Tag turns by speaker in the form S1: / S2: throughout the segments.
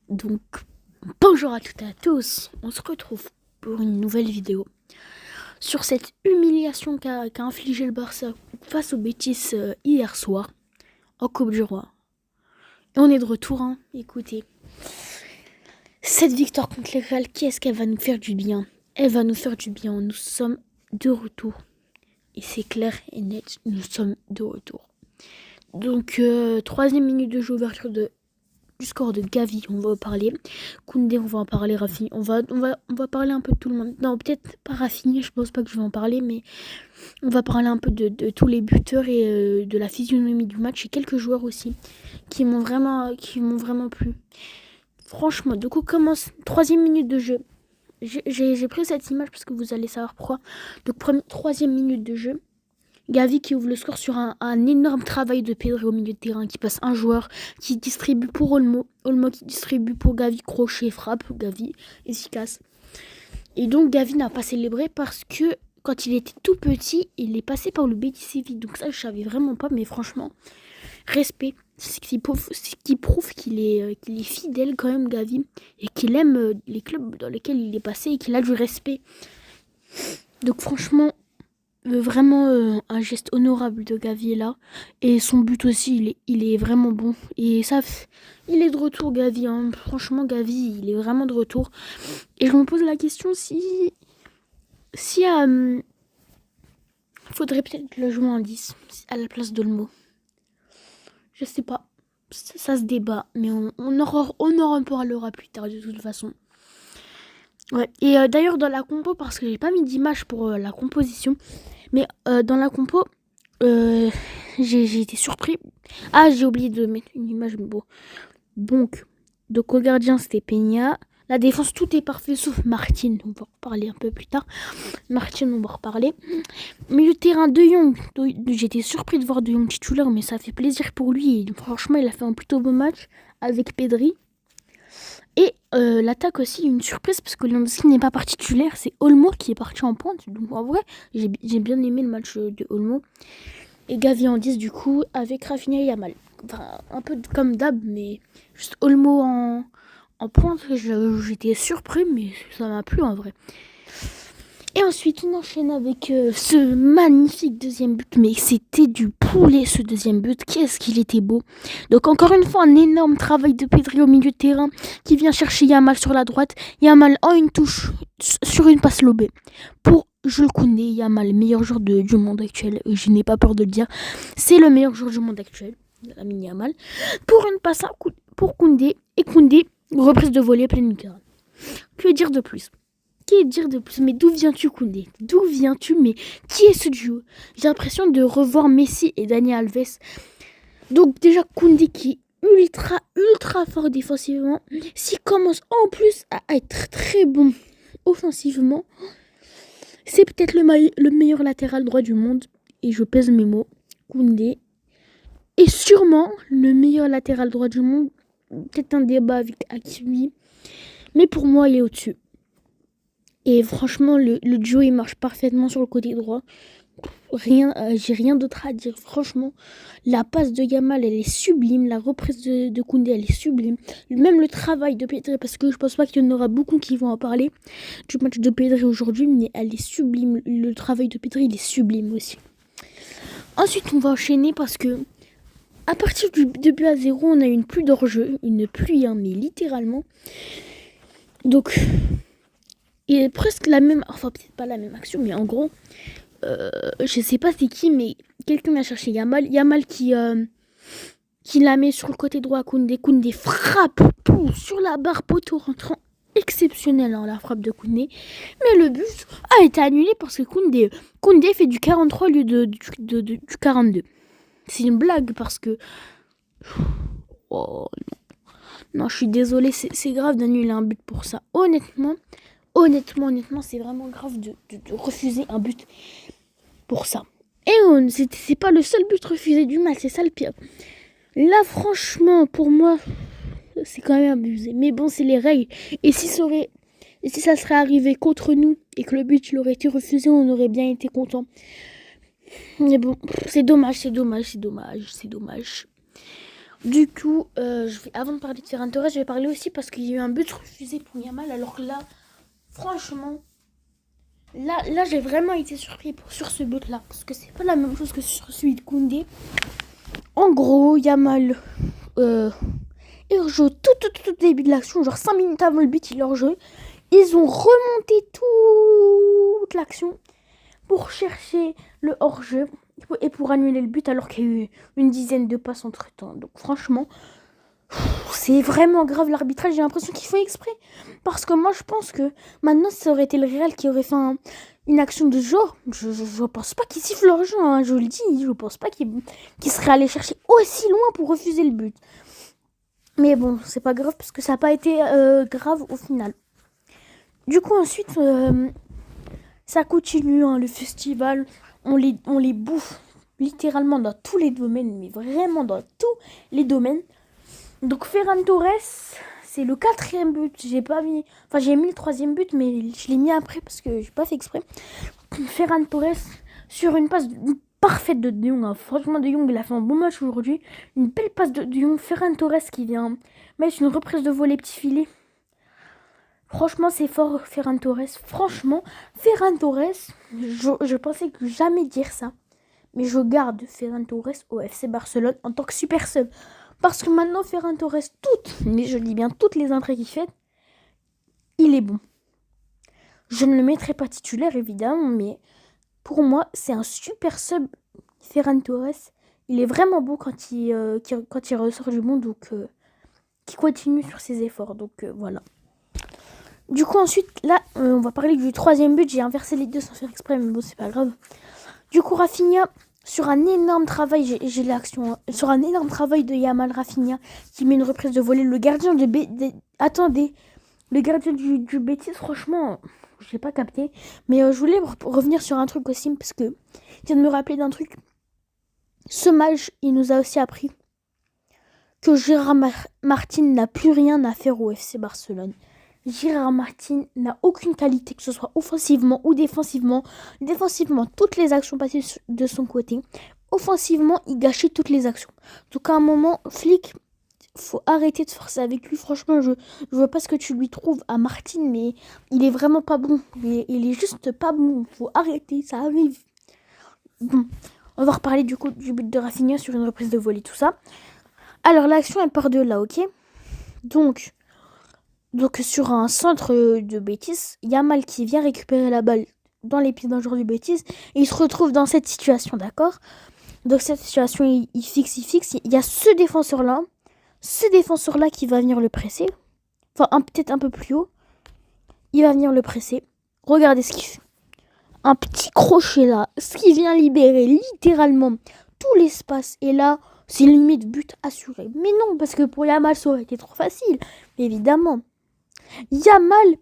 S1: Donc, bonjour à toutes et à tous, on se retrouve pour une nouvelle vidéo sur cette humiliation qu'a infligé le Barça face au Betis hier soir en Coupe du Roi. Et on est de retour, écoutez. Cette victoire contre le Real, qu'est-ce qu'elle va nous faire du bien? Elle va nous faire du bien, nous sommes de retour. Et c'est clair et net, nous sommes de retour. Donc, troisième minute de jeu, ouverture du score de Gavi, on va en parler. Koundé, on va en parler. Rafinha, on va parler un peu de tout le monde. Non, peut-être pas Rafinha, je pense pas que je vais en parler, mais on va parler un peu de tous les buteurs et de la physionomie du match et quelques joueurs aussi qui m'ont vraiment plu. Franchement, du coup, commence troisième minute de jeu. J'ai pris cette image parce que vous allez savoir pourquoi. Donc, troisième minute de jeu. Gavi qui ouvre le score sur un énorme travail de Pedri au milieu de terrain, qui passe un joueur, qui distribue pour Olmo qui distribue pour Gavi, crochet, frappe, Gavi, efficace. Et donc Gavi n'a pas célébré parce que quand il était tout petit, il est passé par le Betis Séville. Donc ça, je savais vraiment pas, mais franchement, respect. C'est ce qui prouve qu'il est fidèle quand même, Gavi, et qu'il aime les clubs dans lesquels il est passé et qu'il a du respect. Donc franchement, vraiment un geste honorable de Gavi là. Et son but aussi, il est vraiment bon. Et ça, il est de retour, Gavi. Franchement, Gavi, il est vraiment de retour. Et je me pose la question si faudrait peut-être le jouer en 10 à la place d'Olmo. Je sais pas. Ça se débat. Mais on en parlera plus tard de toute façon. Ouais. Et d'ailleurs, dans la compo, parce que j'ai pas mis d'image pour la composition, mais dans la compo, j'ai été surpris. Ah, j'ai oublié de mettre une image, mais bon. Donc au gardien, c'était Peña. La défense, tout est parfait, sauf Martin. On va en reparler un peu plus tard. Martin, on va en reparler. Milieu de terrain, De Jong. J'étais surpris de voir De Jong titulaire, mais ça fait plaisir pour lui. Et franchement, il a fait un plutôt beau match avec Pedri. Et l'attaque aussi, une surprise, parce que Lewandowski n'est pas parti titulaire, c'est Olmo qui est parti en pointe. Donc en vrai, j'ai bien aimé le match de Olmo. Et Gavi en 10 du coup, avec Rafinha et Yamal. Enfin, un peu comme d'hab, mais juste Olmo en pointe, j'étais surpris, mais ça m'a plu en vrai. Et ensuite, on enchaîne avec ce magnifique deuxième but. Mais c'était du poulet, ce deuxième but. Qu'est-ce qu'il était beau. Donc, encore une fois, un énorme travail de Pedri au milieu de terrain qui vient chercher Yamal sur la droite. Yamal en une touche sur une passe lobée. Pour Jules Koundé, Yamal, meilleur joueur du monde actuel. Je n'ai pas peur de le dire. C'est le meilleur joueur du monde actuel, Lamine Yamal. Pour une passe pour Koundé. Et Koundé, reprise de volée pleine terrain. Que dire de plus? Mais d'où viens-tu, Koundé? D'où viens-tu? Mais qui est ce duo? J'ai l'impression de revoir Messi et Dani Alves. Donc déjà, Koundé qui est ultra fort défensivement. S'il commence en plus à être très bon offensivement, c'est peut-être le meilleur latéral droit du monde. Et je pèse mes mots. Koundé est sûrement le meilleur latéral droit du monde. Peut-être un débat avec Hakimi. Mais pour moi, il est au-dessus. Et franchement, le duo, il marche parfaitement sur le côté droit. J'ai rien d'autre à dire. Franchement, la passe de Yamal, elle est sublime. La reprise de Koundé, elle est sublime. Même le travail de Pedri, parce que je pense pas qu'il y en aura beaucoup qui vont en parler du match de Pedri aujourd'hui, mais elle est sublime. Le travail de Pedri, il est sublime aussi. Ensuite, on va enchaîner parce que à partir du début à 0, on a une pluie d'hors-jeu. Une pluie, mais littéralement. Donc... et presque la même, enfin peut-être pas la même action, mais en gros, je sais pas c'est qui, mais quelqu'un vient chercher Yamal qui la met sur le côté droit à Koundé. Koundé frappe sur la barre, poteau rentrant, exceptionnel la frappe de Koundé. Mais le but a été annulé parce que Koundé fait du 43 au lieu du 42. C'est une blague parce que... oh non, je suis désolée, c'est grave d'annuler un but pour ça. Honnêtement, c'est vraiment grave de refuser un but pour ça. Et c'est pas le seul but refusé du match, c'est ça le pire. Là, franchement, pour moi, c'est quand même abusé. Mais bon, c'est les règles. Et si ça serait arrivé contre nous et que le but il aurait été refusé, on aurait bien été content. Mais bon, c'est dommage. Du coup, avant de parler de Ferran Torres, je vais parler aussi parce qu'il y a eu un but refusé pour Yamal. Alors que là, franchement, là j'ai vraiment été surpris sur ce but-là. Parce que c'est pas la même chose que sur celui de Koundé. En gros, Yamal, il rejoue tout début de l'action, genre 5 minutes avant le but, il rejoue. Ils ont remonté toute l'action pour chercher le hors-jeu et pour annuler le but alors qu'il y a eu une dizaine de passes entre temps. Donc franchement, c'est vraiment grave l'arbitrage. J'ai l'impression qu'il fait exprès. Parce que moi je pense que maintenant ça aurait été le Real qui aurait fait une action de ce genre. Je pense pas qu'il siffle hors-jeu, hein, je le dis. Je pense pas qu'il serait allé chercher aussi loin pour refuser le but. Mais bon, c'est pas grave parce que ça n'a pas été grave au final. Du coup ensuite, ça continue, hein, le festival. On les bouffe littéralement dans tous les domaines, mais vraiment dans tous les domaines. Donc Ferran Torres, c'est le 4e but. J'ai mis le 3e but, mais je l'ai mis après parce que j'ai pas fait exprès. Ferran Torres sur une passe parfaite de De Jong. Hein. Franchement, De Jong, il a fait un bon match aujourd'hui. Une belle passe de Jong. Ferran Torres qui vient mettre une reprise de volée petit filet. Franchement, c'est fort, Ferran Torres. Franchement, Ferran Torres, je pensais que jamais dire ça. Mais je garde Ferran Torres au FC Barcelone en tant que super sub. Parce que maintenant, Ferran Torres, mais je dis bien toutes les entrées qu'il fait, il est bon. Je ne le mettrai pas titulaire, évidemment, mais pour moi, c'est un super sub, Ferran Torres. Il est vraiment bon quand il ressort du monde, donc qui continue sur ses efforts. Donc voilà. Du coup, ensuite, là, on va parler du 3e but. J'ai inversé les deux sans faire exprès, mais bon, c'est pas grave. Du coup, Rafinha, sur un énorme travail, j'ai l'action, hein, sur un énorme travail de Yamal Rafinha, qui met une reprise de volée. Le gardien le gardien du Betis, franchement, je l'ai pas capté. Mais je voulais revenir sur un truc aussi, parce que je viens de me rappeler d'un truc. Ce match, il nous a aussi appris que Gérard Martin n'a plus rien à faire au FC Barcelone. Gérard Martin n'a aucune qualité, que ce soit offensivement ou défensivement. Défensivement, toutes les actions passées de son côté. Offensivement, il gâchait toutes les actions. Donc à un moment, Flick, faut arrêter de forcer avec lui. Franchement, je vois pas ce que tu lui trouves à Martin, mais il est vraiment pas bon. Il est juste pas bon. Faut arrêter, ça arrive. Bon, on va reparler du coup du but de Rafinha sur une reprise de volée, tout ça. Alors l'action, elle part de là, ok? Donc sur un centre de Betis, Yamal qui vient récupérer la balle dans les pieds d'un joueur du Betis, et il se retrouve dans cette situation, d'accord? Donc cette situation, il fixe. Il y a ce défenseur-là qui va venir le presser. Enfin, peut-être un peu plus haut. Il va venir le presser. Regardez ce qu'il fait. Un petit crochet là, ce qui vient libérer littéralement tout l'espace. Et là, c'est limite but assuré. Mais non, parce que pour Yamal, ça aurait été trop facile. Mais évidemment. Yamal.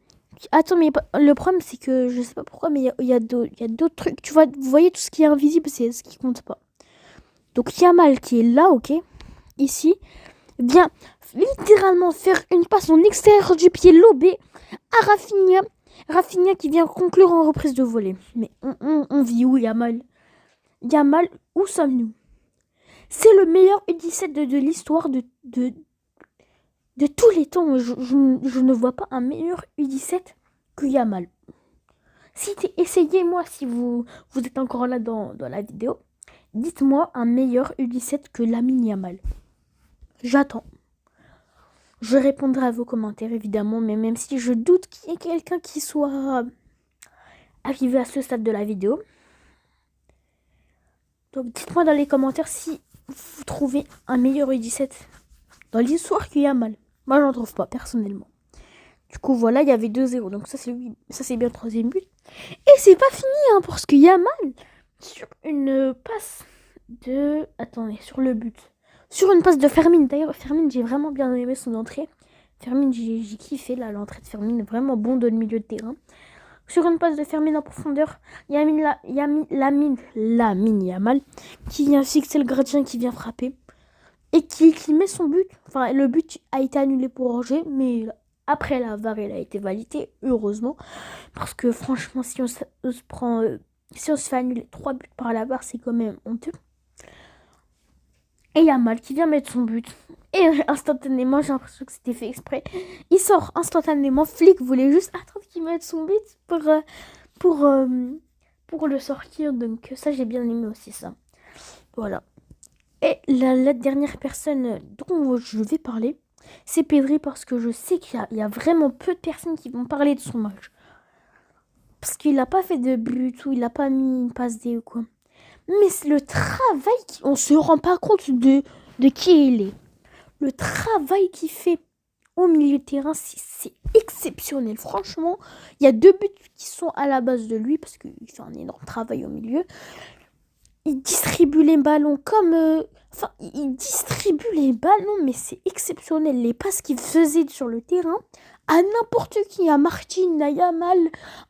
S1: Attends, mais le problème, c'est que je sais pas pourquoi, mais il y a d'autres trucs. Tu vois, vous voyez, tout ce qui est invisible, c'est ce qui compte pas. Donc Yamal qui est là, ok, ici, vient littéralement faire une passe en extérieur du pied lobé à Rafinha. Rafinha qui vient conclure en reprise de volée. Mais on vit où, Yamal? Yamal, où sommes-nous? C'est le meilleur U17 de l'histoire de tous les temps. Je ne vois pas un meilleur U17 que Yamal. Essayez-moi si vous êtes encore là dans la vidéo. Dites-moi un meilleur U17 que Lamine Yamal. J'attends. Je répondrai à vos commentaires évidemment, mais même si je doute qu'il y ait quelqu'un qui soit arrivé à ce stade de la vidéo. Donc dites-moi dans les commentaires si vous trouvez un meilleur U17 dans l'histoire que Yamal. Moi j'en trouve pas personnellement. Du coup voilà, il y avait 2-0, donc ça c'est bien le 3e but. Et c'est pas fini, hein, parce que Yamal, sur une passe de... Attendez, sur le but. Sur une passe de Fermin. D'ailleurs, Fermin, j'ai vraiment bien aimé son entrée. Fermin, j'ai kiffé là, l'entrée de Fermin. Vraiment bon dans le milieu de terrain. Sur une passe de Fermin en profondeur, Lamine Yamal qui vient fixer le gardien, qui vient frapper. Et qui met son but. Enfin, le but a été annulé pour Angers, mais après la VAR, il a été validé, heureusement. Parce que franchement, si on se fait annuler 3 buts par la VAR, c'est quand même honteux. Et Yamal qui vient mettre son but. Et instantanément, j'ai l'impression que c'était fait exprès. Il sort instantanément. Flick voulait juste attendre qu'il mette son but pour, euh, pour le sortir. Donc ça, j'ai bien aimé aussi ça. Voilà. Et la dernière personne dont je vais parler, c'est Pedri, parce que je sais qu'il y a vraiment peu de personnes qui vont parler de son match. Parce qu'il n'a pas fait de but ou il n'a pas mis une passe D ou quoi. Mais c'est le travail, on se rend pas compte de qui il est. Le travail qu'il fait au milieu de terrain, c'est exceptionnel. Franchement, il y a 2 buts qui sont à la base de lui parce qu'il fait un énorme travail au milieu. Il distribue les ballons il distribue les ballons, mais c'est exceptionnel. Les passes qu'il faisait sur le terrain, à n'importe qui, à Martin, à Yamal,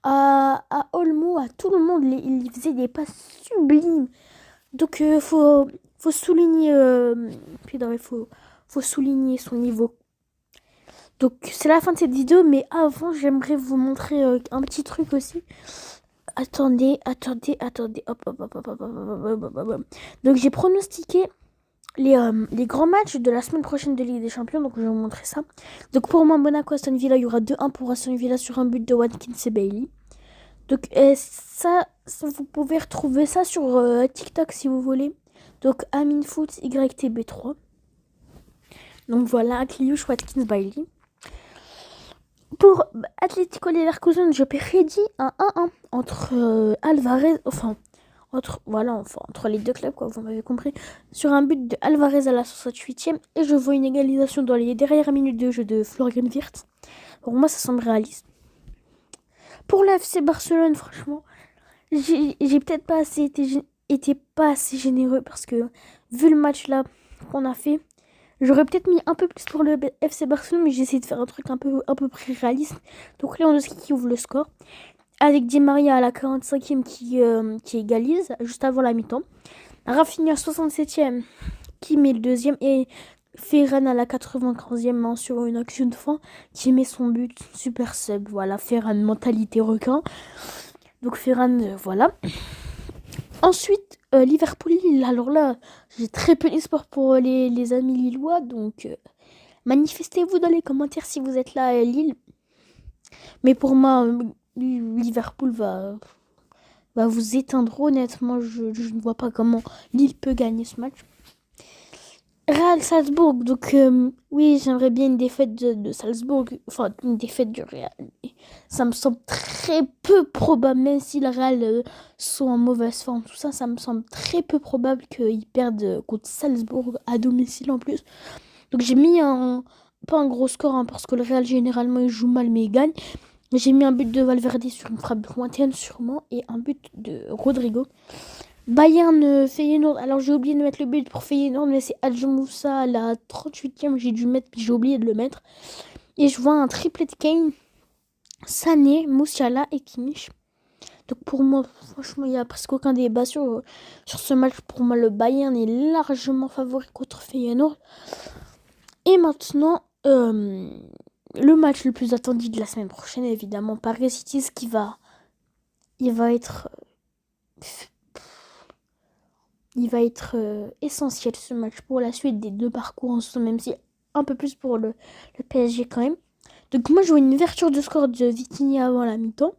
S1: à Olmo, à tout le monde, il faisait des passes sublimes. Donc, faut souligner, faut souligner son niveau. Donc, c'est la fin de cette vidéo, mais avant, j'aimerais vous montrer un petit truc aussi. Attendez. Hop. Donc, j'ai pronostiqué les grands matchs de la semaine prochaine de Ligue des Champions. Donc, je vais vous montrer ça. Donc, pour moi, Monaco, Aston Villa, il y aura 2-1 pour Aston Villa sur un but de Watkins et Bailey. Donc, ça, vous pouvez retrouver ça sur TikTok si vous voulez. Donc, AminFoot YTB3. Donc, voilà, Akliouche, Watkins, Bailey. Pour Atlético Leverkusen, je prédis un 1-1 entre Alvarez, entre les deux clubs, quoi, vous m'avez compris, sur un but de Alvarez à la 68e, et je vois une égalisation dans les dernières minutes de jeu de Florian Wirtz. Pour moi, ça semble réaliste. Pour l'FC Barcelone, franchement, j'ai peut-être pas été pas assez généreux parce que, vu le match là qu'on a fait, j'aurais peut-être mis un peu plus pour le FC Barcelone, mais j'ai essayé de faire un truc un peu plus réaliste. Donc Lewandowski qui ouvre le score, avec Di Maria à la 45e qui égalise, juste avant la mi-temps. Rafinha 67e qui met le deuxième, et Ferran à la 95e sur une action de fin qui met son but. Super sub, voilà, Ferran, mentalité requin. Donc Ferran, voilà. Ensuite, Liverpool-Lille. Alors là, j'ai très peu d'espoir pour les amis lillois. Donc, manifestez-vous dans les commentaires si vous êtes là à Lille. Mais pour moi, Liverpool va vous éteindre. Honnêtement, je ne vois pas comment Lille peut gagner ce match. Real Salzbourg. Donc, oui, j'aimerais bien une défaite de Salzbourg. Enfin, une défaite du Real. Ça me semble très peu probable, même si le Real sont en mauvaise forme, tout ça, ça me semble très peu probable qu'ils perdent contre Salzbourg à domicile en plus. Donc j'ai mis pas un gros score, parce que le Real généralement il joue mal mais il gagne. J'ai mis un but de Valverde sur une frappe lointaine sûrement, et un but de Rodrigo. Bayern Feyenoord. Alors j'ai oublié de mettre le but pour Feyenoord, mais c'est Adjo Moussa à la 38e, j'ai dû mettre, puis j'ai oublié de le mettre. Et je vois un triplé de Kane, Sané, Musiala et Kimmich. Donc pour moi, franchement, il n'y a presque aucun débat sur ce match. Pour moi, le Bayern est largement favori contre Feyenoord. Et maintenant, le match le plus attendu de la semaine prochaine, évidemment, Paris City, il va être essentiel, ce match, pour la suite des deux parcours en soi, même si un peu plus pour le PSG quand même. Donc moi, je vois une ouverture de score de Vitinha avant la mi-temps,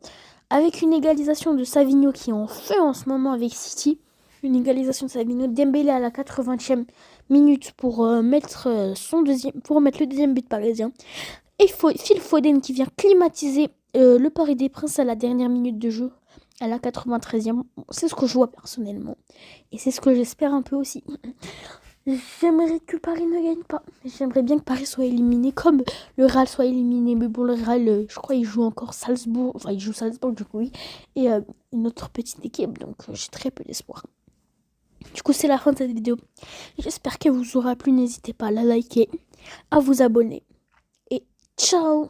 S1: avec une égalisation de Savigno qui est en feu en ce moment avec City. Une égalisation de Savigno. Dembélé à la 80e minute pour mettre le deuxième but parisien. Et Phil Foden qui vient climatiser le Paris des Princes à la dernière minute de jeu, à la 93e. C'est ce que je vois personnellement. Et c'est ce que j'espère un peu aussi. J'aimerais que Paris ne gagne pas. J'aimerais bien que Paris soit éliminé, comme le Real soit éliminé. Mais bon, le Real, je crois, il joue encore Salzbourg. Enfin, il joue Salzbourg, du coup, oui. Et une autre petite équipe. Donc, j'ai très peu d'espoir. Du coup, c'est la fin de cette vidéo. J'espère qu'elle vous aura plu. N'hésitez pas à la liker, à vous abonner. Et ciao!